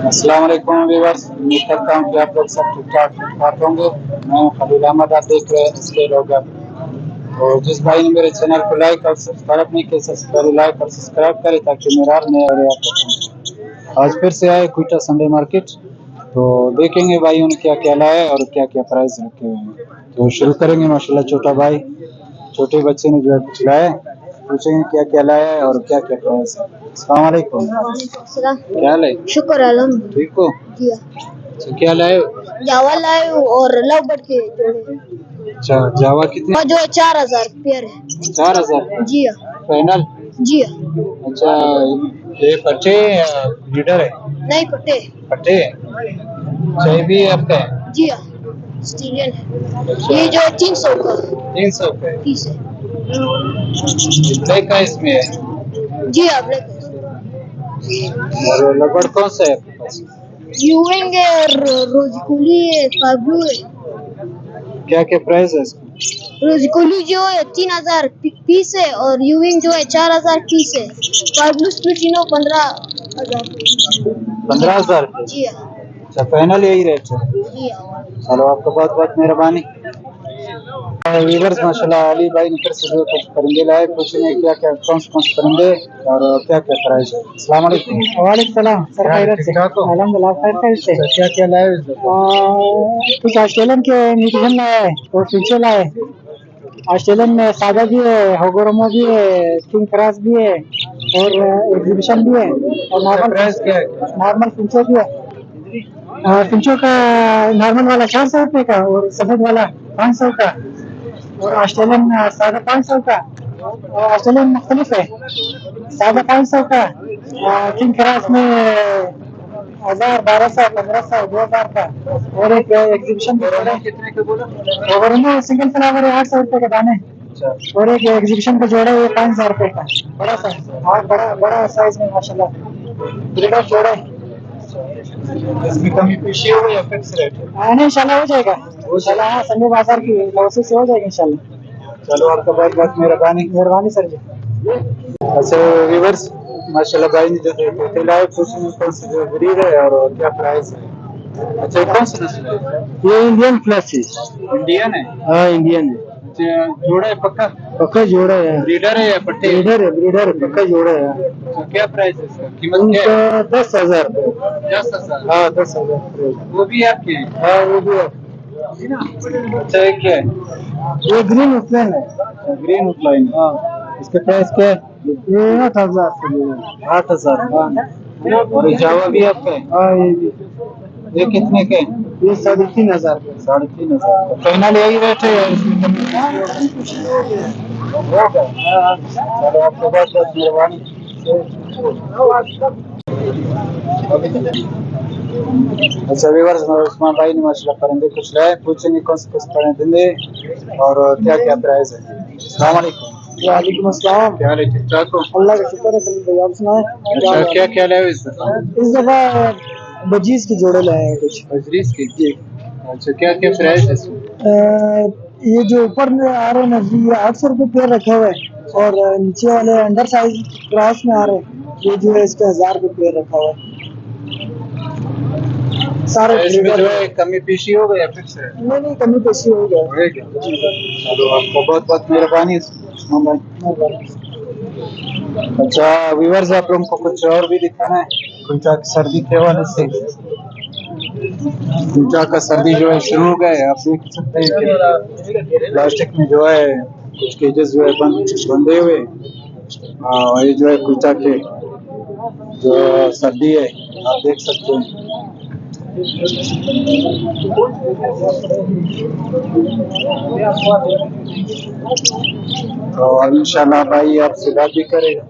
अस्सलाम वालेकुम व्यूअर्स, उम्मीद करता हूँ कि आप लोग सब ठीक ठाक होंगे। मैं हूँ खलील अहमद, आप देख रहे हैं इसके लोग। तो जिस भाई ने मेरे चैनल को लाइक और सब्सक्राइब नहीं किया, सबसे लाइक और सब्सक्राइब करें ताकि मेरा हर नया वीडियो आप तक पहुंचे। आज फिर से आए क्विटा संडे मार्केट, तो देखेंगे भाइयों ने क्या क्या लाया है और क्या क्या प्राइस रखे हुए हैं। तो शुरू करेंगे। माशाल्लाह छोटा भाई, छोटे बच्चे ने जो है कुछ लाया है, पूछेंगे क्या क्या लाया है और क्या क्या प्राइस है। अस्सलाम वालेकुम। क्या लाए? शुक्र अल्हम्दुलिल्लाह। ठीक हो? जी अच्छा, क्या लाए? जावा लाए और लव बर्ड के जोड़े। अच्छा, जावा कितने? और जो 4000 पेयर है। 4000? जी हाँ। फाइनल? जी हाँ। अच्छा, ये पट्टे या लीडर है? नहीं पट्टे। पट्टे चाहिए भी है आपका? जी हाँ, स्टीलियन है। अच्छा। ये जो 300 का 300 पे पीस है। ब्लैक का इसमें है? जी हाँ, ब्लैक है। और लगभग कौन सा है आपके पास? यूविंग है और रोजकुली है, फाब्लू है। क्या क्या प्राइस है इसका? रोजकुली जो है 3000 पीस है और यूविंग जो है 4000 पीस है। फाब्लू स्प्लिटिनो 15000। 15,000? जी हाँ। अच्छा, फाइनल यही रेट है? जी हाँ। चलो, आपका बहुत बहुत मेहरबानी। व्यूअर्स, माशाल्लाह अली भाई ने फिर से जो कुछ परिंदे लाए, पूछेंगे क्या क्या कौन से परिंदे और क्या क्या प्राइस है। अस्सलाम वालेकुम। वालेकुम सलाम सर, खैरियत से? अल्हम्दुलिल्लाह खैर से। क्या क्या लाए? कुछ ऑस्ट्रेलियन के म्यूटेशन लाए है और फिंचे लाए। ऑस्ट्रेलियन में सादा भी है, होगोरोमो भी है, किंग क्रॉस भी है और एग्जीबिशन भी है और नॉर्मल प्राइस क्या है? नॉर्मल फिंचो भी है। फिंचो का नॉर्मल वाला 400 रुपये का और सफेद वाला 500 का और ऑस्ट्रेलियन सादा 500 का। और ऑस्ट्रेलियन मुख्तलिफ है, सादा 500 का, किंग क्रॉस में 1000, 1200, 1500, 2000 का और एक एग्जीबिशन कितने का बोला? ओवरऑल सिंगल फ्लावर है 800 रुपये के दाने और एक एग्जीबिशन का जोड़ा है 5000 रुपये का। बड़ा साइज, हाँ बड़ा बड़ा साइज में माशाल्लाह ब्रीडर जोड़ा है। इसमें कमी पेशी हो या फिक्स रेट है? हाँ नहीं, इंशाल्लाह हो जाएगा इंशाल्लाह। हाँ, संडे बाजार की लौसे से हो जाएगा इंशाल्लाह। चलो, आपका बहुत बहुत मेहरबानी। मेहरबानी सर जी। अच्छा व्यूअर्स, माशाल्लाह भाई ने जो तोते लाए, पूछेंगे कौन सी जो ब्रीड है और क्या प्राइस है। अच्छा, ये कौन सी नस्ल है? ये इंडियन प्लस है। इंडियन है? हाँ इंडियन है। अच्छा, जोड़ा है पक्का? पक्का जोड़ा है। ब्रीडर है या पट्टे? ब्रीडर है, पक्का जोड़ा है। तो क्या प्राइस है इसका? कीमत क्या है? उनका 10,000 रुपये। 10,000? हाँ 10,000। वो भी आपके हैं? हाँ वो भी है। अच्छा, ये क्या है? ये ग्रीन उपलैन है। Green outline? हाँ इसका प्राइस क्या है? ये 8,000 से ले रहे हैं। 8,000? हाँ और ये जावा भी आपका है? हाँ ये भी। ये कितने के? ये 3,500 रुपये। 3,500? फाइनल यही रेट है या इसमें कमी होगा? चलो, आपको बहुत बहुत मेहरबानी। अच्छा व्यूअर्स, उस्मान भाई ने माशाल्लाह परिंदे कुछ लाए, पूछेंगे कौन से परिंदे और क्या क्या प्राइस है। अस्सलाम वालेकुम। वालेकुम अस्सलाम। क्या हाल है? ठीक ठाक हो? अल्लाह का शुक्र है सलीम भाई, आप सुनाएं अच्छा, क्या क्या लाए इस दफा? इस दफा बजीज की जोड़े लाए हैं कुछ। बजरीज की? अच्छा, क्या क्या प्राइस है इसमें? ये जो ऊपर में आ रहे हैं ना जी, ये 800 रुपये पेयर रखे हुए हैं और नीचे वाले अंडर साइज क्रॉस में आ रहे हैं, ये जो है इसका 1000 रुपये पेयर रखा हुआ है। सारे इसमें जो है कमी पेशी हो गई या फिक्स है? नहीं कमी पेशी हो गया। चलो, आपको बहुत बहुत मेहरबानी उस्मान भाई। अच्छा व्यूअर्स, आप लोगों को कुछ और भी दिखाना है कुछ सर्दी के हवाले से। कुचा का सर्दी जो है शुरू हो गया है, आप देख सकते हैं कि प्लास्टिक में जो है कुछ केजेस जो है बंधे हुए। ये जो है कुचा के जो सर्दी है, आप देख सकते हैं। तो इंशाल्लाह भाई आपसे बात भी करेगा।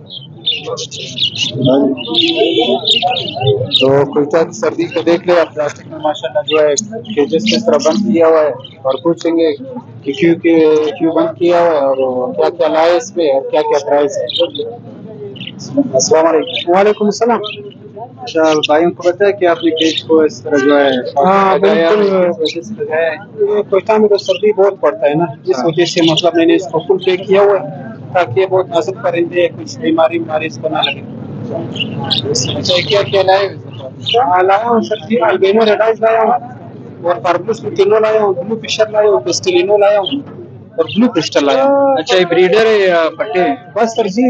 तो कुर्ता की सर्दी को देख ले आप, प्लास्टिक में माशाल्लाह जो है केजेस किस तरह बंद किया हुआ है और पूछेंगे कि क्यों बंद किया हुआ है और क्या क्या लाए इस पे और क्या क्या प्राइस है। अस्सलाम वालेकुम। वालेकुम सलाम। अच्छा, भाइयों को बताया कि आपने केज को इस तरह जो है हाँ बिल्कुल। वजह से लगाया है। कोयटा में तो सर्दी बहुत पड़ता है ना, इस वजह से मतलब मैंने इसको फुल पे किया हुआ है ताकि ये बहुत नाजुक परिंदे कुछ बीमारी इसको ना लगे। अच्छा, क्या क्या लाए? लाया हूँ सर जी, अल्बेनो रेडाइज लाया हूँ और पार्बलस लुटिनो लाया हूँ, ब्लू फिशर लाया हूँ, पेस्टिलिनो लाया हूँ और ब्लू क्रिस्टल लाया हूँ। अच्छा, ये ब्रीडर है या पट्टे हैं? बस सर जी,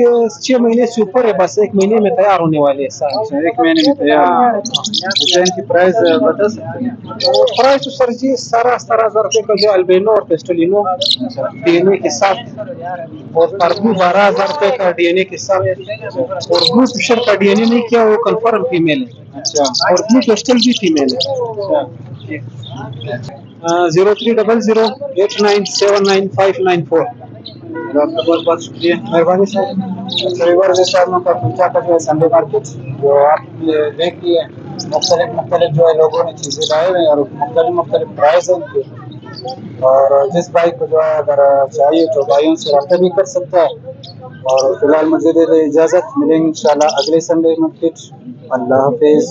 6 महीने से ऊपर है, बस 1 महीने में तैयार होने वाले हैं सर। अच्छा, 1 महीने में तैयार हाँ। है। अच्छा, इनकी प्राइस बता सकते हैं? तो प्राइस तो सर जी 17,000 का जो अल्बेनो और पेस्टोलिनो डीएनए के साथ, और पार्बलू 12,000 का डीएनए के साथ, और ब्लू फिशर का डीएनए नहीं किया, वो कंफर्म फीमेल है। अच्छा, और ब्लू क्रिस्टल भी फीमेल है। अच्छा। 03008979 चलो, आपका बहुत बहुत शुक्रिया। मेहरबानी सर। रविवार जैसे आप लोग का खुलचा का जो है संडे मार्केट, जो आप ये देख लिए मुख्तलिफ मुख्तलिफ जो है लोगों ने चीज़ें लाए हुए हैं और मुख्तलिफ मुख्तलिफ प्राइस है उनके। और जिस भाई को जो है अगर चाहिए तो भाइयों से रब्ता भी कर सकता है। और फिलहाल मुझे दे दे इजाज़त, मिलेंगे इंशाल्लाह अगले संडे मार्केट। अल्लाह हाफिज़।